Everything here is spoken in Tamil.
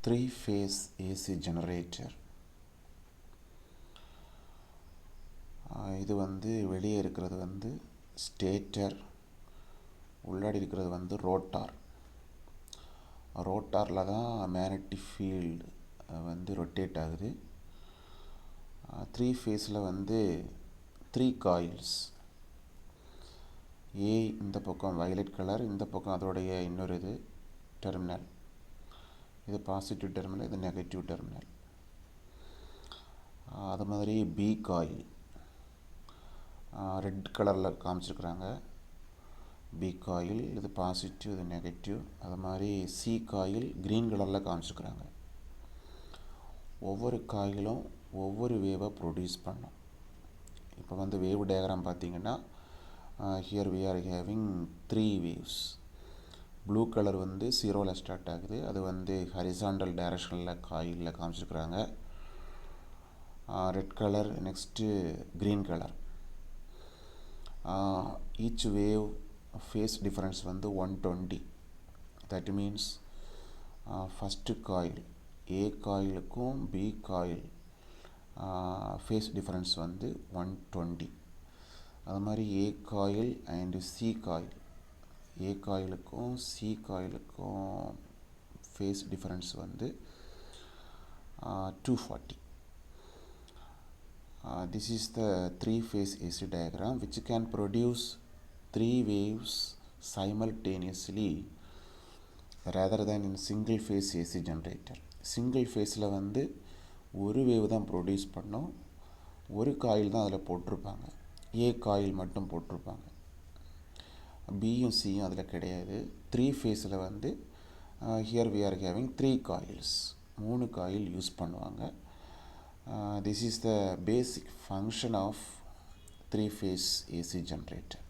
3-phase AC generator. இது வந்து வெளியே இருக்கிறது வந்து ஸ்டேட்டர், உள்ளாடி இருக்கிறது வந்து ரோட்டார். ரோட்டாரில் தான் மேக்னெட்டிக் ஃபீல்டு வந்து ரொட்டேட் ஆகுது. 3 ஃபேஸில் வந்து 3 காயில்ஸ். ஏ இந்த பக்கம் வயலட் கலர், இந்த பக்கம் அதோடைய இன்னொரு இது டெர்மினல். இது பாசிட்டிவ் டெர்மினல், இது நெகட்டிவ் டெர்மினல். அது மாதிரி பி காயில் ரெட் கலரில் காமிச்சிருக்கிறாங்க. பி காயில் இது பாசிட்டிவ், இது நெகட்டிவ். அது மாதிரி சி காயில் க்ரீன் கலரில் காமிச்சிருக்கிறாங்க. ஒவ்வொரு காயிலும் ஒவ்வொரு வேவை ப்ரொடியூஸ் பண்ணும். இப்போ வந்து வேவ் டயக்ராம் பார்த்தீங்கன்னா here we are having 3 waves. Blue colour வந்து 0ல் ஸ்டார்ட் ஆகுது. அது வந்து ஹரிசாண்டல் டைரக்ஷனில் காயிலில் காமிச்சிருக்கிறாங்க. Red colour, next green colour. Each wave phase difference வந்து 120. That means first coil A காயிலுக்கும் பி காயில் ஃபேஸ் டிஃபரன்ஸ் வந்து 120. அது மாதிரி A coil and C coil, A காயிலுக்கும் சி காயிலுக்கும் ஃபேஸ் டிஃபரன்ஸ் வந்து 240. This is the 3-phase AC diagram which can produce 3 waves simultaneously rather than in single phase AC generator. Single ஃபேஸில் வந்து ஒரு வேவ் தான் ப்ரொடியூஸ் பண்ணோம். ஒரு காயில் தான் அதில் போட்டிருப்பாங்க. ஏ காயில் மட்டும் போட்டிருப்பாங்க. பியும் சியும் அதில் கிடையாது. 3 ஃபேஸில் வந்து here we are having 3 coils. 3 coil use பண்ணுவாங்க. This is the basic function of 3-phase AC generator.